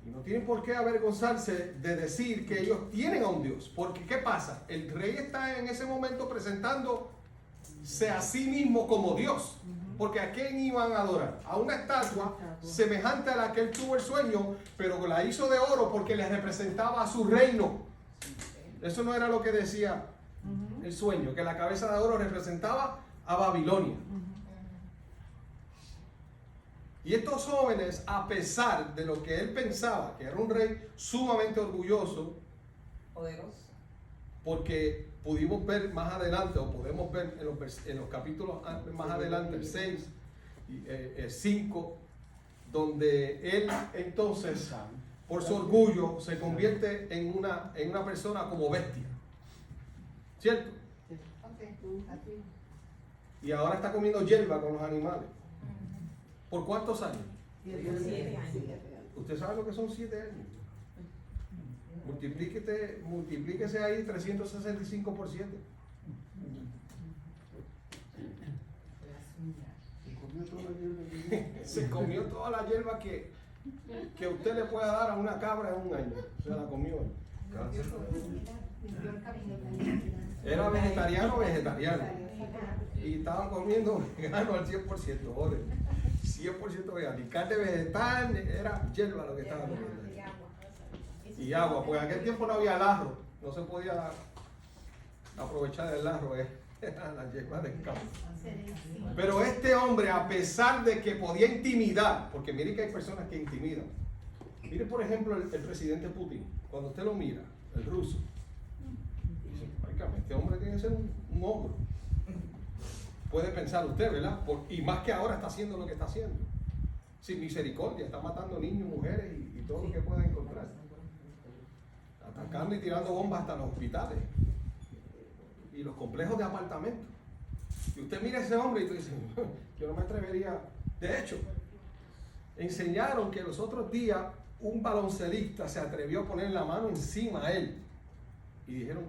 Y no tienen por qué avergonzarse de decir que ellos tienen a un Dios. Porque ¿qué pasa? El rey está en ese momento presentándose a sí mismo como Dios. Porque ¿a quién iban a adorar? A una estatua semejante a la que él tuvo el sueño, pero la hizo de oro porque le representaba a su reino. Eso no era lo que decía el sueño, que la cabeza de oro representaba a Babilonia. Y estos jóvenes, a pesar de lo que él pensaba, que era un rey sumamente orgulloso, Poderoso. porque pudimos ver más adelante, o podemos ver en los capítulos más adelante, el 6 y el 5, donde él entonces, por su orgullo, se convierte en una persona como bestia. ¿Cierto? Y ahora está comiendo hierba con los animales. ¿Por cuántos años? 7 años. ¿Usted sabe lo que son 7 años? Multiplíquese ahí 365 por 7. Se comió toda la hierba que usted le pueda dar a una cabra en un año. Se la comió. Era vegetariano. Y estaban comiendo vegano al 100%. Joder. 100% vegano. Y carne vegetal, era hierba lo que estaban comiendo. Y agua, pues en aquel tiempo no había larro, no se podía aprovechar del larro, era la hierba del campo. Pero este hombre, a pesar de que podía intimidar, porque mire que hay personas que intimidan. Mire por ejemplo el presidente Putin, cuando usted lo mira, el ruso, dice, este hombre tiene que ser un ogro. Puede pensar usted, ¿verdad? Y más que ahora está haciendo lo que está haciendo. Sin misericordia, está matando niños, mujeres y todo lo que pueda encontrar. Atacando y tirando bombas hasta los hospitales y los complejos de apartamentos. Y usted mira a ese hombre y tú dices, yo no me atrevería. De hecho, enseñaron que los otros días un baloncelista se atrevió a poner la mano encima a él. Y dijeron,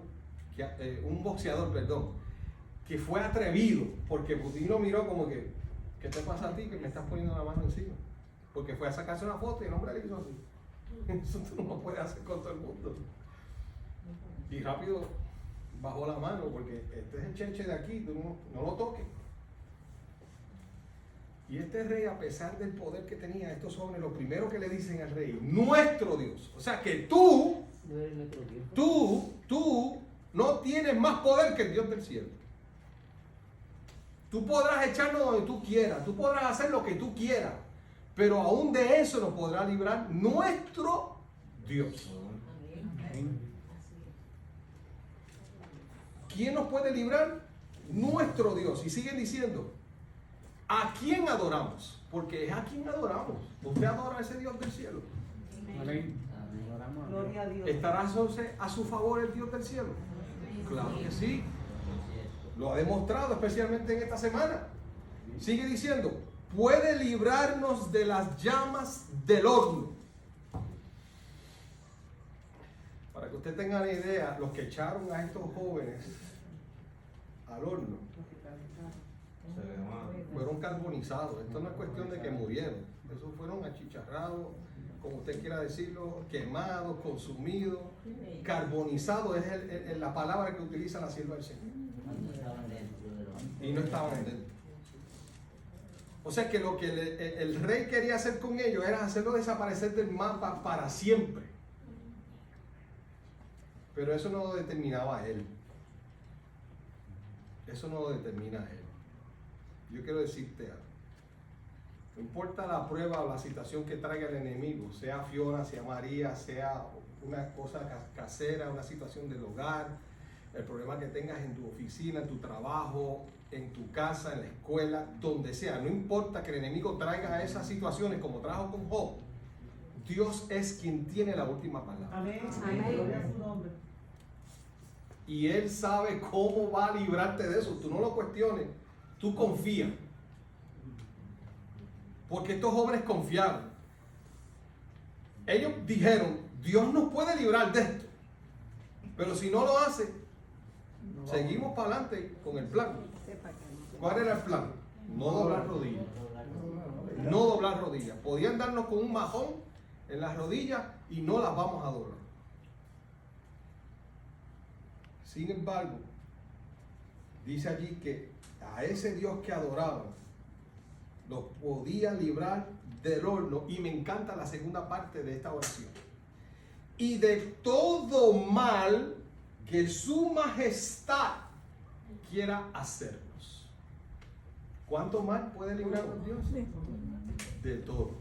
que, un boxeador, perdón, que fue atrevido, porque Putin lo miró como que, ¿qué te pasa a ti que me estás poniendo la mano encima? Porque fue a sacarse una foto y el hombre le hizo así. Eso tú no lo puedes hacer con todo el mundo. Y rápido bajó la mano porque este es el cheche de aquí, tú no lo toques. Y este rey, a pesar del poder que tenía, estos jóvenes, lo primero que le dicen al rey, nuestro Dios. O sea que tú no tienes más poder que el Dios del cielo. Tú podrás echarnos donde tú quieras, tú podrás hacer lo que tú quieras, pero aún de eso nos podrá librar nuestro Dios. ¿Quién nos puede librar? Nuestro Dios. Y siguen diciendo, ¿a quién adoramos? Porque es a quien adoramos. ¿Usted adora a ese Dios del cielo? Gloria a Dios. ¿Estará a su favor el Dios del cielo? Claro que sí. Lo ha demostrado especialmente en esta semana. Sigue diciendo, puede librarnos de las llamas del horno. Para que usted tenga una idea, los que echaron a estos jóvenes al horno fueron carbonizados. Esto no es cuestión de que murieron. Esos fueron achicharrados, como usted quiera decirlo, quemados, consumidos. Carbonizado es la palabra que utiliza la sierva del Señor. Y no estaban dentro. O sea que lo que el rey quería hacer con ellos era hacerlo desaparecer del mapa para siempre. Pero eso no lo determinaba a él. Eso no lo determina a él. Yo quiero decirte algo. No importa la prueba o la situación que traiga el enemigo, sea Fiona, sea María, sea una cosa casera, una situación del hogar, el problema que tengas en tu oficina, en tu trabajo, en tu casa, en la escuela, donde sea. No importa que el enemigo traiga esas situaciones como trajo con Job. Dios es quien tiene la última palabra. Amén. Gloria a su nombre. Y Él sabe cómo va a librarte de eso. Tú no lo cuestiones. Tú confía. Porque estos jóvenes confiaron. Ellos dijeron, Dios nos puede librar de esto. Pero si no lo hace, seguimos para adelante con el plan. ¿Cuál era el plan? No doblar rodillas. No doblar rodillas. Podían darnos con un majón en las rodillas y no las vamos a doblar. Sin embargo, dice allí que a ese Dios que adoraban los podía librar del horno, y me encanta la segunda parte de esta oración, y de todo mal que su majestad quiera hacernos. ¿Cuánto mal puede librarnos Dios? De todo.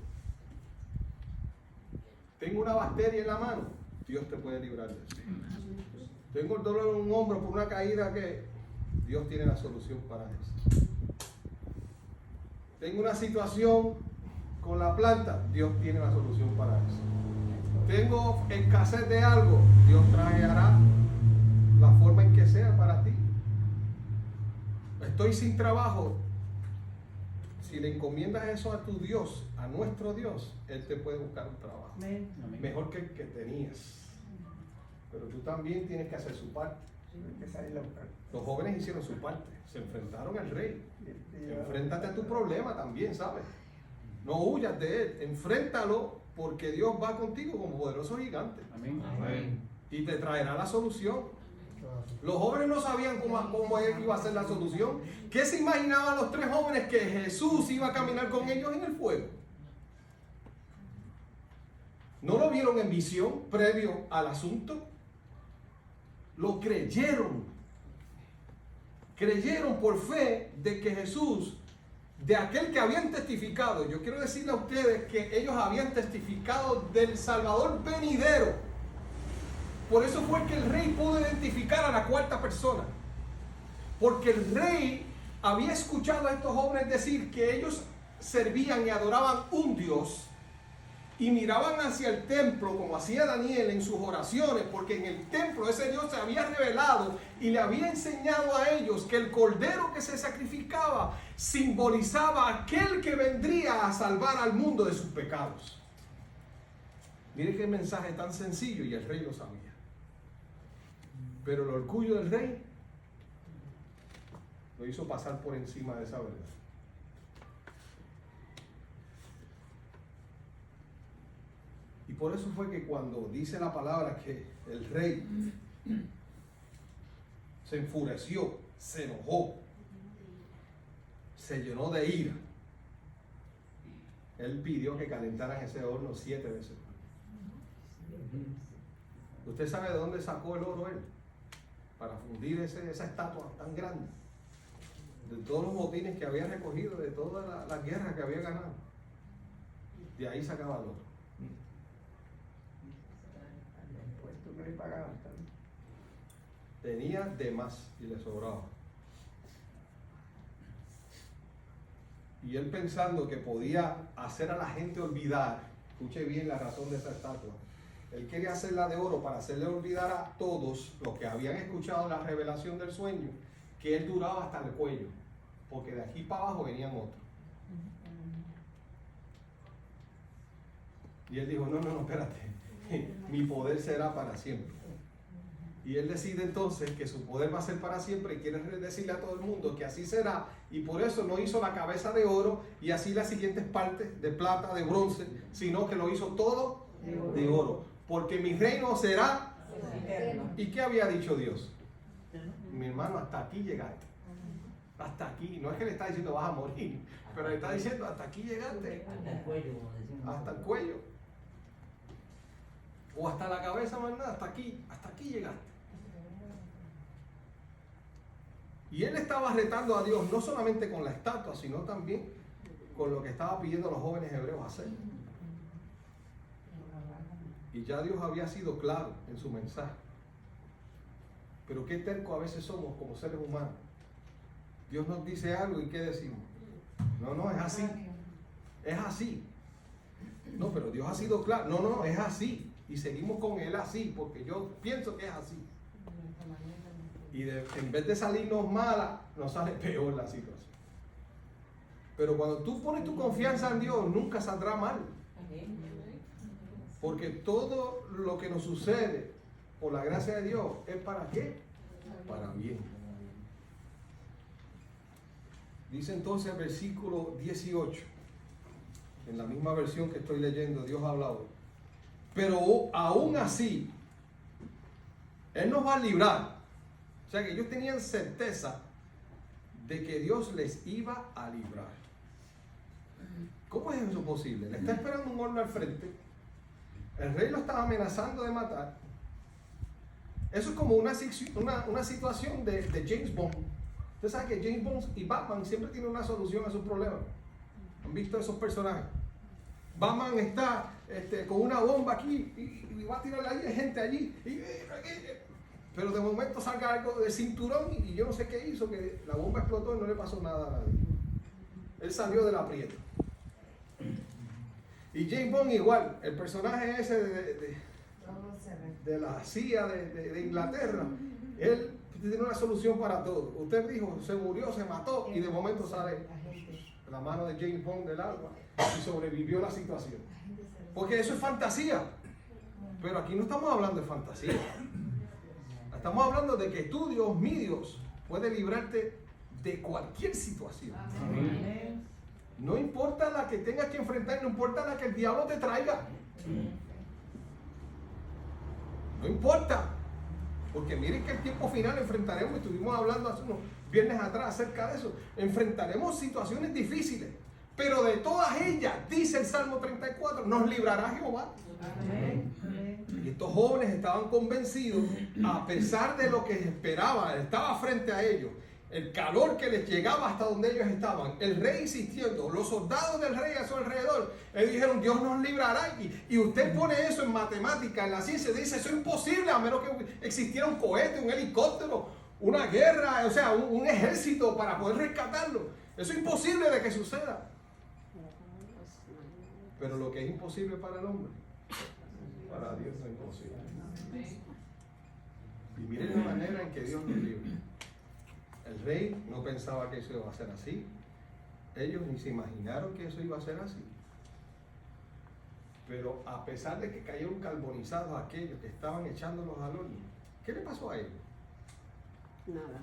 Tengo una bacteria en la mano, Dios te puede librar de eso. Tengo el dolor en un hombro por una caída, que Dios tiene la solución para eso. Tengo una situación con la planta, Dios tiene la solución para eso. Tengo escasez de algo, Dios traerá la forma en que sea para ti. Estoy sin trabajo. Si le encomiendas eso a tu Dios, a nuestro Dios, Él te puede buscar un trabajo. Amén. Mejor que el que tenías. Pero tú también tienes que hacer su parte. Los jóvenes hicieron su parte. Se enfrentaron al rey. Enfréntate a tu problema también, ¿sabes? No huyas de él. Enfréntalo, porque Dios va contigo como poderoso gigante. Amén. Amén. Y te traerá la solución. Los jóvenes no sabían cómo él iba a ser la solución. ¿Qué se imaginaban los tres jóvenes? Que Jesús iba a caminar con ellos en el fuego. ¿No lo vieron en visión previo al asunto? Lo creyeron. Creyeron por fe de que Jesús, de aquel que habían testificado, yo quiero decirle a ustedes que ellos habían testificado del Salvador venidero. Por eso fue que el rey pudo identificar a la cuarta persona. Porque el rey había escuchado a estos jóvenes decir que ellos servían y adoraban un Dios, y miraban hacia el templo como hacía Daniel en sus oraciones, porque en el templo ese Dios se había revelado y le había enseñado a ellos que el cordero que se sacrificaba simbolizaba a aquel que vendría a salvar al mundo de sus pecados. Miren qué mensaje tan sencillo, y el rey lo sabía. Pero el orgullo del rey lo hizo pasar por encima de esa verdad. Y por eso fue que cuando dice la palabra que el rey se enfureció, se enojó, se llenó de ira, él pidió que calentaran ese horno 7 veces. ¿Usted sabe de dónde sacó el oro él? Para fundir esa estatua tan grande. De todos los botines que había recogido, de toda la guerra que había ganado. De ahí sacaba el oro. Tenía de más y le sobraba. Y él, pensando que podía hacer a la gente olvidar, escuche bien la razón de esa estatua, él quería hacerla de oro para hacerle olvidar a todos los que habían escuchado la revelación del sueño, que él duraba hasta el cuello, porque de aquí para abajo venían otros. Y él dijo, no, espérate, mi poder será para siempre. Y él decide entonces que su poder va a ser para siempre, y quiere decirle a todo el mundo que así será, y por eso no hizo la cabeza de oro y así las siguientes partes de plata, de bronce, sino que lo hizo todo de oro, porque mi reino será eterno. ¿Y qué había dicho Dios? Mi hermano, hasta aquí llegaste. Hasta aquí. No es que le está diciendo vas a morir, pero le está diciendo hasta aquí llegaste. Hasta el cuello, como decimos. Hasta el cuello. O hasta la cabeza, más nada, hasta aquí llegaste. Y él estaba retando a Dios, no solamente con la estatua, sino también con lo que estaba pidiendo a los jóvenes hebreos hacer. Y ya Dios había sido claro en su mensaje. Pero qué terco a veces somos como seres humanos. Dios nos dice algo y ¿qué decimos? No, es así. Es así. No, pero Dios ha sido claro. No, es así. Y seguimos con él así, porque yo pienso que es así. Y en vez de salirnos mala, nos sale peor la situación. Pero cuando tú pones tu confianza en Dios, nunca saldrá mal. Porque todo lo que nos sucede, por la gracia de Dios, ¿es para qué? Para bien. Dice entonces el versículo 18, en la misma versión que estoy leyendo, Dios ha hablado. Pero aún así, Él nos va a librar. O sea que ellos tenían certeza de que Dios les iba a librar. ¿Cómo es eso posible? Le está esperando un horno al frente. El rey lo estaba amenazando de matar. Eso es como una situación de James Bond. Usted sabe que James Bond y Batman siempre tienen una solución a sus problemas. ¿Han visto esos personajes? Batman está con una bomba aquí y va a tirarle ahí, hay gente allí. Pero de momento salga algo del cinturón y yo no sé qué hizo, que la bomba explotó y no le pasó nada a nadie. Él salió del aprieto. Y James Bond igual, el personaje ese de la CIA de Inglaterra, él tiene una solución para todo. Usted dijo, se murió, se mató y de momento sale la mano de James Bond del agua y sobrevivió la situación. Porque eso es fantasía. Pero aquí no estamos hablando de fantasía. Estamos hablando de que tú, Dios, mi Dios, puede librarte de cualquier situación. No importa la que tengas que enfrentar, no importa la que el diablo te traiga. No importa. Porque miren que el tiempo final enfrentaremos, estuvimos hablando hace unos viernes atrás acerca de eso, enfrentaremos situaciones difíciles, pero de todas ellas, dice el Salmo 34, nos librará Jehová. Amén. Y estos jóvenes estaban convencidos, a pesar de lo que esperaban, estaba frente a ellos, el calor que les llegaba hasta donde ellos estaban, el rey insistiendo, los soldados del rey a su alrededor, ellos dijeron, Dios nos librará. Y usted pone eso en matemática, en la ciencia, dice, eso es imposible, a menos que existiera un cohete, un helicóptero, una guerra, o sea, un ejército para poder rescatarlo. Eso es imposible de que suceda. Pero lo que es imposible para el hombre, para Dios no es imposible. Y miren la manera en que Dios nos libra. El rey no pensaba que eso iba a ser así. Ellos ni se imaginaron que eso iba a ser así. Pero a pesar de que cayeron carbonizados aquellos que estaban echándolos al horno, ¿qué le pasó a ellos? Nada.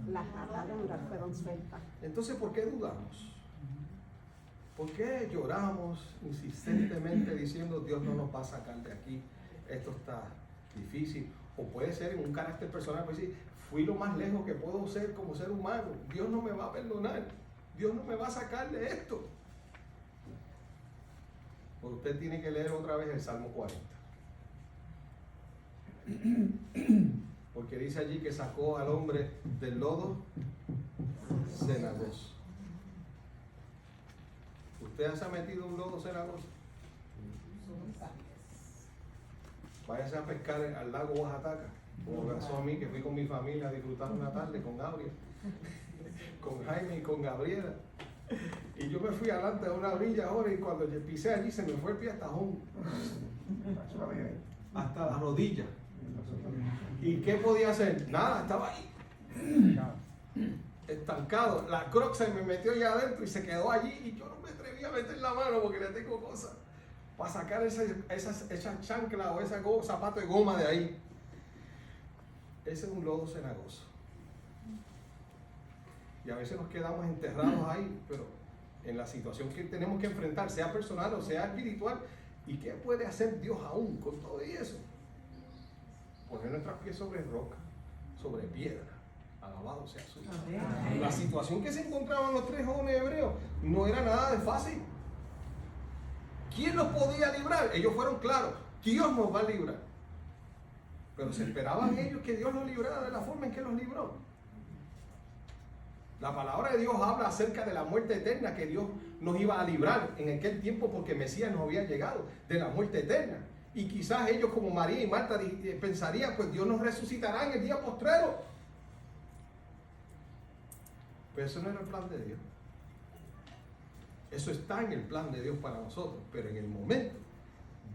Las ataduras fueron sueltas. Entonces, ¿por qué dudamos? ¿Por qué lloramos insistentemente diciendo Dios no nos va a sacar de aquí? Esto está difícil. O puede ser en un carácter personal, pues decir, fui lo más lejos que puedo ser como ser humano. Dios no me va a perdonar. Dios no me va a sacar de esto. Pues usted tiene que leer otra vez el Salmo 40. Porque dice allí que sacó al hombre del lodo cenagoso. ¿Usted se ha metido en un lodo cenagoso? Váyase a pescar al lago Oaxaca, como me pasó a mí, que fui con mi familia a disfrutar una tarde con Gabriel, con Jaime y con Gabriela. Y yo me fui adelante a una orilla ahora y cuando pisé allí se me fue el pie hasta las rodillas. ¿Y qué podía hacer? Nada, estaba ahí, estancado. La croc se me metió allá adentro y se quedó allí y yo no me atreví a meter la mano porque le tengo cosas para sacar esa chancla o ese zapato de goma de ahí. Ese es un lodo cenagoso. Y a veces nos quedamos enterrados ahí, pero en la situación que tenemos que enfrentar, sea personal o sea espiritual, ¿y qué puede hacer Dios aún con todo eso? Poner nuestros pies sobre roca, sobre piedra. Alabado sea su Dios. La situación que se encontraban los tres jóvenes hebreos no era nada de fácil. ¿Quién los podía librar? Ellos fueron claros, Dios nos va a librar. Pero se esperaban ellos que Dios los librara de la forma en que los libró. La palabra de Dios habla acerca de la muerte eterna, que Dios nos iba a librar en aquel tiempo porque Mesías nos había llegado, de la muerte eterna. Y quizás ellos como María y Marta pensarían, pues Dios nos resucitará en el día postrero. Pero eso no era el plan de Dios. Eso está en el plan de Dios para nosotros, pero en el momento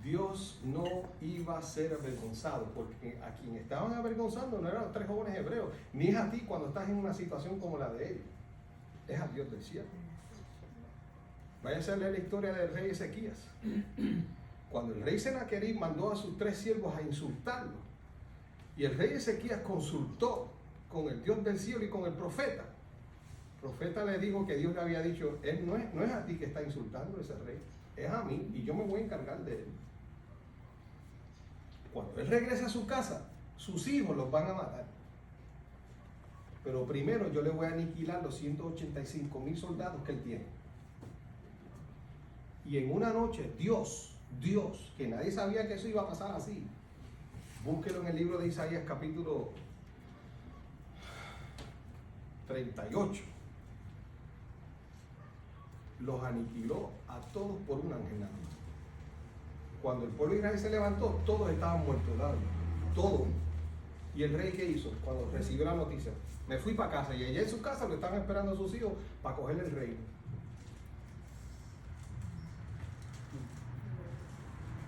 Dios no iba a ser avergonzado, porque a quien estaban avergonzando no eran los tres jóvenes hebreos, ni es a ti cuando estás en una situación como la de ellos, es al Dios del cielo. Váyanse a leer la historia del rey Ezequías. Cuando el rey Senaquerib mandó a sus tres siervos a insultarlo, y el rey Ezequías consultó con el Dios del cielo y con el profeta, el profeta le dijo que Dios le había dicho, él no es a ti que está insultando ese rey, es a mí y yo me voy a encargar de él. Cuando él regrese a su casa, sus hijos los van a matar. Pero primero yo le voy a aniquilar los 185,000 soldados que él tiene. Y en una noche, Dios, que nadie sabía que eso iba a pasar así. Búsquelo en el libro de Isaías capítulo 38. Los aniquiló a todos por un ángel nada más. Cuando el pueblo de Israel se levantó, todos estaban muertos, ¿verdad? Todos. ¿Y el rey qué hizo? Cuando recibió la noticia, me fui para casa y allá en su casa lo estaban esperando sus hijos para cogerle el reino.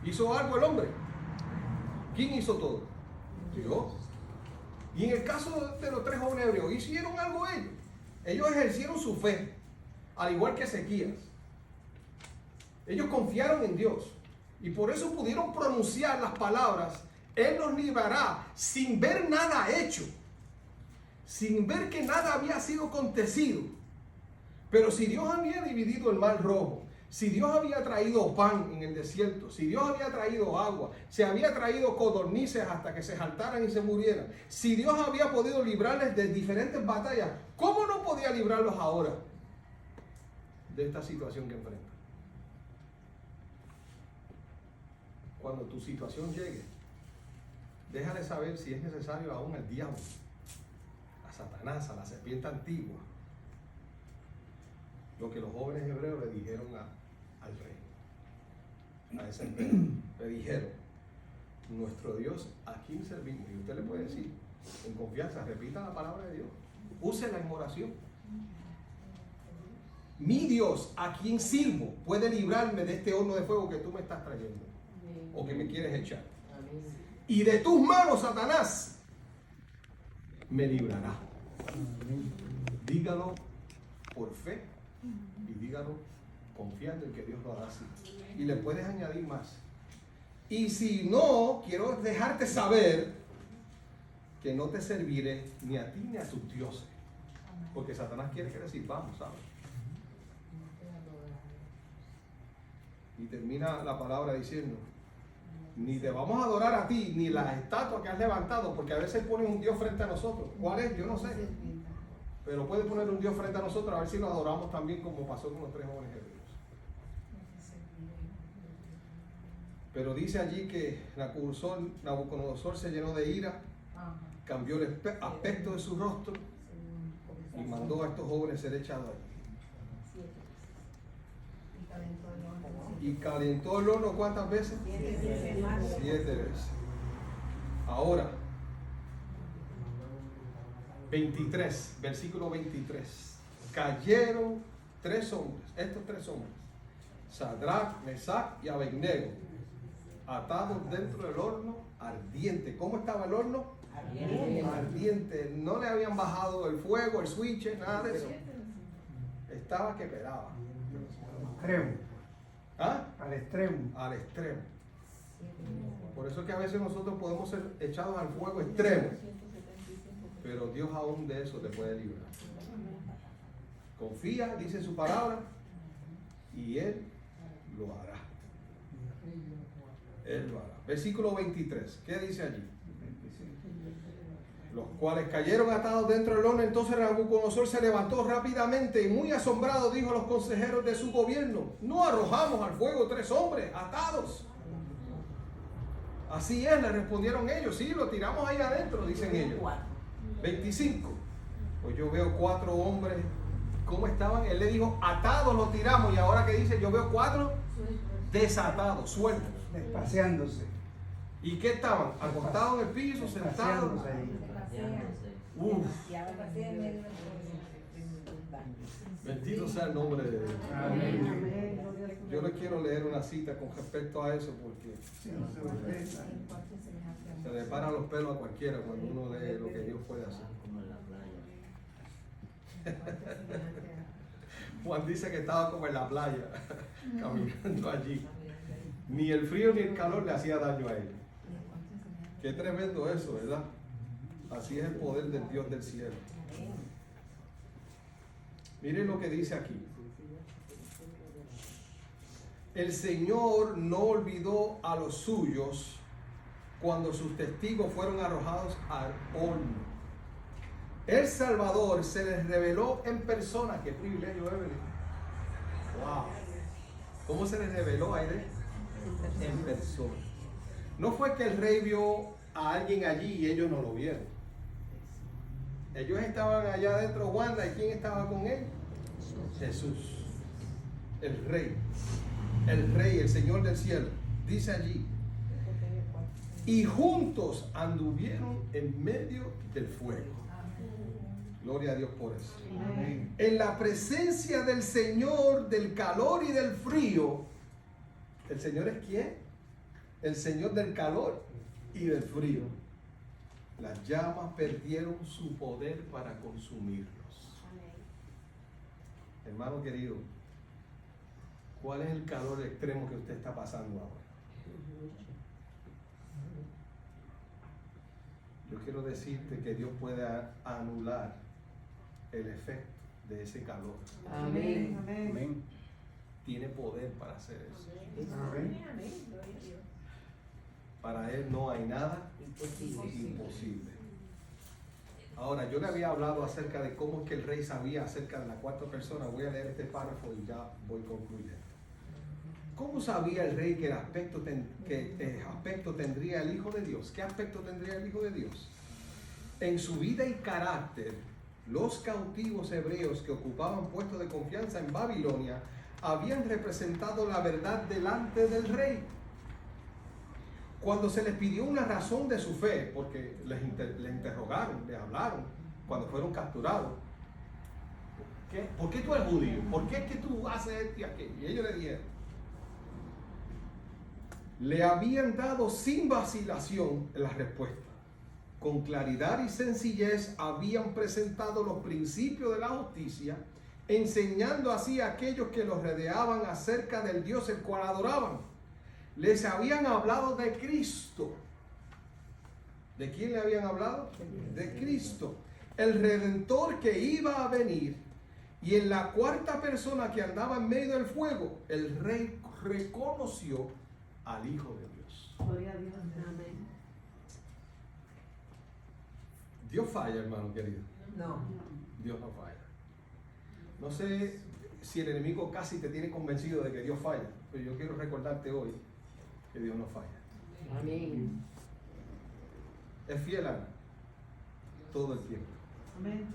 ¿Hizo algo el hombre? ¿Quién hizo todo? Dios. Y en el caso de los 3 jóvenes hebreos, ¿hicieron algo ellos? Ellos ejercieron su fe, al igual que Ezequías. Ellos confiaron en Dios y por eso pudieron pronunciar las palabras: Él nos librará, sin ver nada hecho, sin ver que nada había sido acontecido. Pero si Dios había dividido el mar rojo, si Dios había traído pan en el desierto, si Dios había traído agua, si había traído codornices hasta que se saltaran y se murieran, si Dios había podido librarles de diferentes batallas, ¿cómo no podía librarlos ahora de esta situación que enfrentan? Cuando tu situación llegue, deja de saber si es necesario aún al diablo, a Satanás, a la serpiente antigua, lo que los jóvenes hebreos le dijeron al rey, a ese emperador. Le dijeron: nuestro Dios, ¿a quién servimos? Y usted le puede decir en confianza, repita la palabra de Dios, úsela en oración. Mi Dios, ¿a quién sirvo? Puede librarme de este horno de fuego que tú me estás trayendo o que me quieres echar. Y de tus manos, Satanás, me librará. Dígalo por fe y dígalo confiando en que Dios lo hará así. Y le puedes añadir más. Y si no, quiero dejarte saber que no te serviré ni a ti ni a tus dioses. Porque Satanás quiere que le sirvamos, ¿sabes? Y termina la palabra diciendo: ni te vamos a adorar a ti, ni las estatuas que has levantado, porque a veces ponen un Dios frente a nosotros. ¿Cuál es? Yo no sé. Pero puede poner un Dios frente a nosotros, a ver si lo adoramos también, como pasó con los 3 jóvenes hebreos. Pero dice allí que Nabucodonosor se llenó de ira, cambió el aspecto de su rostro y mandó a estos jóvenes ser echados allí. Y calentó el horno ¿cuántas veces? 7 veces. Ahora, 23, versículo 23. Cayeron 3 hombres, estos 3 hombres, Sadrach, Mesach y Abednego, atados dentro del horno ardiente. ¿Cómo estaba el horno? Ardiente. No le habían bajado el fuego, el switch, nada de eso. Estaba que pelaba. Extremo. ¿Ah? Al extremo. Al extremo. Por eso es que a veces nosotros podemos ser echados al fuego extremo, pero Dios aún de eso te puede librar. Confía, dice su palabra, y Él lo hará. Él lo hará. Versículo 23, ¿qué dice allí? Los cuales cayeron atados dentro del horno. Entonces Nabucodonosor se levantó rápidamente y muy asombrado dijo a los consejeros de su gobierno: no arrojamos al fuego 3 hombres atados. Así es, le respondieron ellos. Sí, lo tiramos ahí adentro, dicen ellos. 25. Pues yo veo 4 hombres. ¿Cómo estaban? Él le dijo: atados lo tiramos. Y ahora que dice, yo veo 4 desatados, sueltos. Despaciándose. ¿Y qué estaban? Acostados en el piso, sentados. Uf. Bendito sea el nombre de Dios. Amén. Yo les quiero leer una cita con respecto a eso, porque se le paran los pelos a cualquiera cuando uno lee lo que Dios puede hacer. Juan dice que estaba como en la playa, caminando allí. Ni el frío ni el calor le hacía daño a él. Qué tremendo eso, ¿verdad? Así es el poder del Dios del cielo. Miren lo que dice aquí. El Señor no olvidó a los suyos cuando sus testigos fueron arrojados al horno. El Salvador se les reveló en persona. ¡Qué privilegio, Evelyn! ¡Wow! ¿Cómo se les reveló, Aide? En persona. No fue que el rey vio a alguien allí y ellos no lo vieron. Ellos estaban allá adentro, Wanda, ¿y quién estaba con él? Jesús, el rey, el Señor del cielo. Dice allí, y juntos anduvieron en medio del fuego. Gloria a Dios por eso. Amén. En la presencia del Señor, del calor y del frío. ¿El Señor es quién? El Señor del calor y del frío. Las llamas perdieron su poder para consumirlos. Hermano querido, ¿cuál es el calor extremo que usted está pasando ahora? Yo quiero decirte que Dios puede anular el efecto de ese calor. Amén. Amén. Tiene poder para hacer eso. Amén. Para Él no hay nada imposible. Ahora, yo le había hablado acerca de cómo es que el rey sabía acerca de la cuarta persona. Voy a leer este párrafo y ya voy a concluir. ¿Cómo sabía el rey que el aspecto tendría el Hijo de Dios? ¿Qué aspecto tendría el Hijo de Dios? En su vida y carácter, los cautivos hebreos que ocupaban puestos de confianza en Babilonia habían representado la verdad delante del rey. Cuando se les pidió una razón de su fe, porque les interrogaron, les hablaron, cuando fueron capturados, ¿por qué tú eres judío? ¿Por qué es que tú haces esto y aquello? Y ellos le dijeron, le habían dado sin vacilación la respuesta. Con claridad y sencillez habían presentado los principios de la justicia, enseñando así a aquellos que los rodeaban acerca del Dios el cual adoraban. Les habían hablado de Cristo. ¿De quién le habían hablado? De Cristo, el Redentor que iba a venir. Y en la cuarta persona que andaba en medio del fuego, el rey reconoció al Hijo de Dios. Gloria a Dios. Amén. Dios falla, hermano querido. No. Dios no falla. No sé si el enemigo casi te tiene convencido de que Dios falla, pero yo quiero recordarte hoy que Dios no falla. Amén. Es fiel, Ana, todo el tiempo. Amén.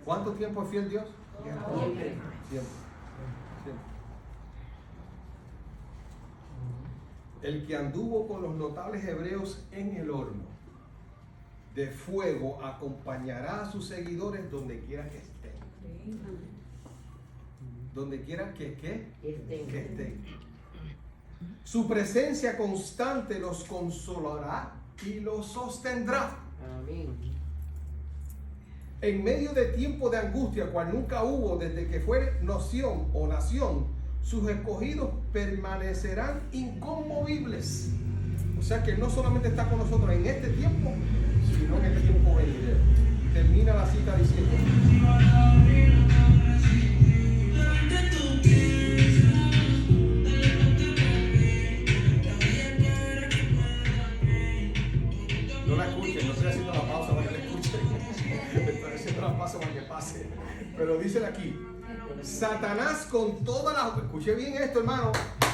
¿Cuánto tiempo es fiel Dios? Siempre. Siempre. Siempre. El que anduvo con los notables hebreos en el horno de fuego acompañará a sus seguidores donde quiera que estén. Donde quiera que estén. Su presencia constante los consolará y los sostendrá. Amén. En medio de tiempo de angustia, cual nunca hubo desde que fue nación, sus escogidos permanecerán inconmovibles. O sea que no solamente está con nosotros en este tiempo, sino en el tiempo venidero. Termina la cita diciendo: no la escuchen, no estoy haciendo la pausa para que la escuchen. Estoy haciendo la pausa para que pase. Pero dice aquí: Satanás con todas las... Escuche bien esto, hermano.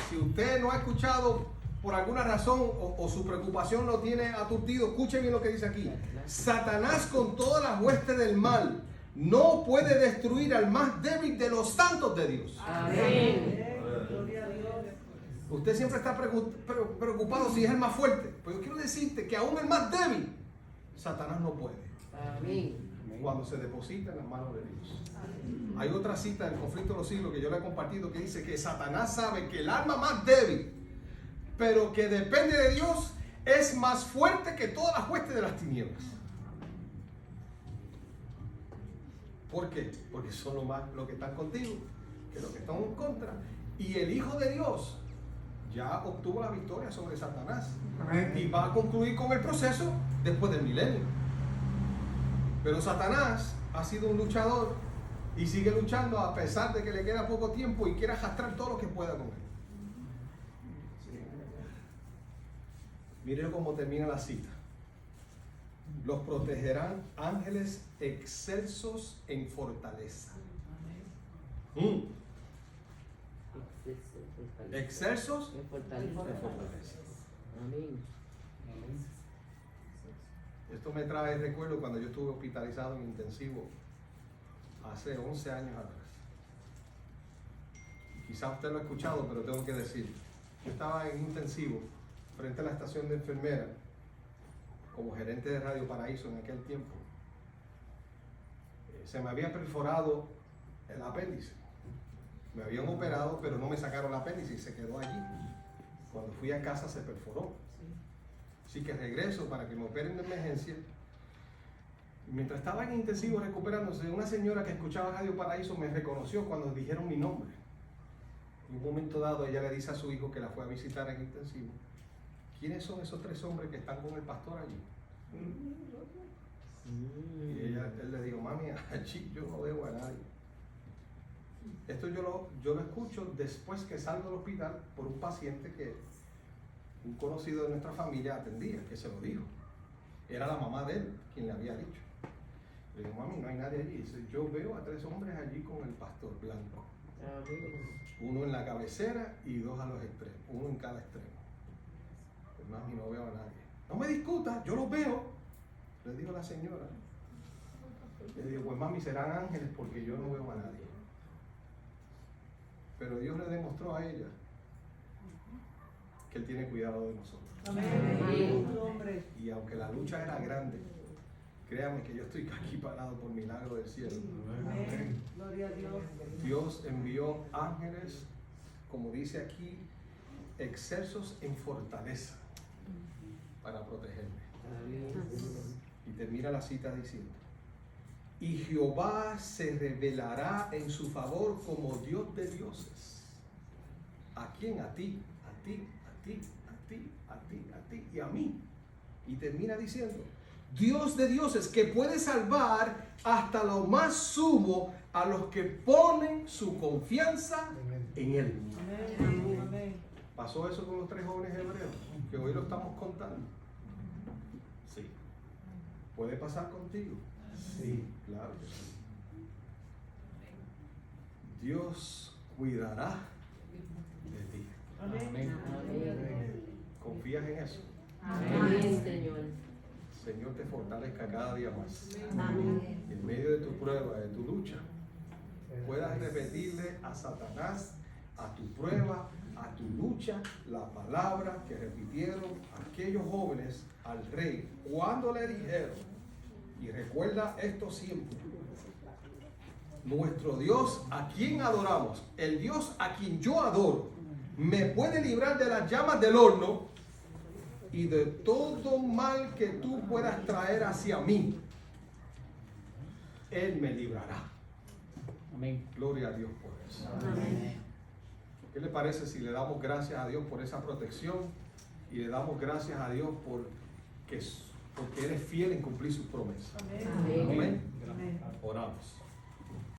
Si usted no ha escuchado por alguna razón o su preocupación lo tiene aturdido, escuchen bien lo que dice aquí. Satanás con todas las huestes del mal no puede destruir al más débil de los santos de Dios. Amén. Usted siempre está preocupado si es el más fuerte. Pero yo quiero decirte que aún el más débil, Satanás no puede. Amén. Cuando se deposita en las manos de Dios. Hay otra cita del conflicto de los siglos que yo le he compartido que dice que Satanás sabe que el alma más débil, pero que depende de Dios, es más fuerte que todas las huestes de las tinieblas. ¿Por qué? Porque son los que están contigo que los que están en contra. Y el Hijo de Dios ya obtuvo la victoria sobre Satanás. Amén. Y va a concluir con el proceso después del milenio. Pero Satanás ha sido un luchador y sigue luchando a pesar de que le queda poco tiempo y quiere arrastrar todo lo que pueda con él. Miren cómo termina la cita. Los protegerán ángeles excelsos en fortaleza. Excelsos En fortaleza. en fortaleza. Amén. Esto me trae recuerdo cuando yo estuve hospitalizado en intensivo hace 11 años atrás. Quizás usted lo ha escuchado, pero tengo que decir. Yo estaba en intensivo frente a la estación de enfermera como gerente de Radio Paraíso en aquel tiempo. Se me había perforado el apéndice. Me habían operado, pero no me sacaron el apéndice y se quedó allí. Cuando fui a casa se perforó. Así que regreso para que me operen de emergencia. Y mientras estaba en intensivo recuperándose, una señora que escuchaba Radio Paraíso me reconoció cuando dijeron mi nombre. En un momento dado ella le dice a su hijo que la fue a visitar en intensivo: ¿quiénes son esos 3 hombres que están con el pastor allí? Y él le dijo: mami, allí yo no veo a nadie. Esto yo lo escucho después que salgo del hospital por un paciente que un conocido de nuestra familia atendía, que se lo dijo. Era la mamá de él quien le había dicho. Le digo: mami, no hay nadie allí. Dice: yo veo a 3 hombres allí con el pastor blanco. Uno en la cabecera y 2 a los extremos, uno en cada extremo. Pues mami, no veo a nadie. No me discuta, yo los veo, le dijo la señora. Le digo: pues mami, serán ángeles porque yo no veo a nadie. Pero Dios le demostró a ella que Él tiene cuidado de nosotros. Amén. Y aunque la lucha era grande, créame que yo estoy aquí parado por milagro del cielo. Amén. Gloria a Dios. Dios envió ángeles, como dice aquí, excelsos en fortaleza para protegerme. Y termina la cita diciendo: y Jehová se revelará en su favor como Dios de dioses. ¿A quién? A ti, a ti, a ti, a ti, a ti, a ti y a mí. Y termina diciendo: Dios de dioses, que puede salvar hasta lo más sumo a los que ponen su confianza en Él. Amén. Amén. ¿Pasó eso con los 3 jóvenes hebreos que hoy lo estamos contando? Sí. ¿Puede pasar contigo? Sí, claro que sí. Dios cuidará de ti. Amén. ¿Confías en eso? Amén, Señor. Señor te fortalezca cada día más. Amén. En medio de tu prueba, de tu lucha, puedas repetirle a Satanás, a tu prueba, a tu lucha, la palabra que repitieron aquellos jóvenes al rey cuando le dijeron. Y recuerda esto siempre: nuestro Dios a quien adoramos, el Dios a quien yo adoro, me puede librar de las llamas del horno y de todo mal que tú puedas traer hacia mí. Él me librará. Amén. Gloria a Dios por eso. Amén. ¿Qué le parece si le damos gracias a Dios por esa protección y le damos gracias a Dios porque eres fiel en cumplir sus promesas? Amén. Amén. Amén. Amén. Oramos.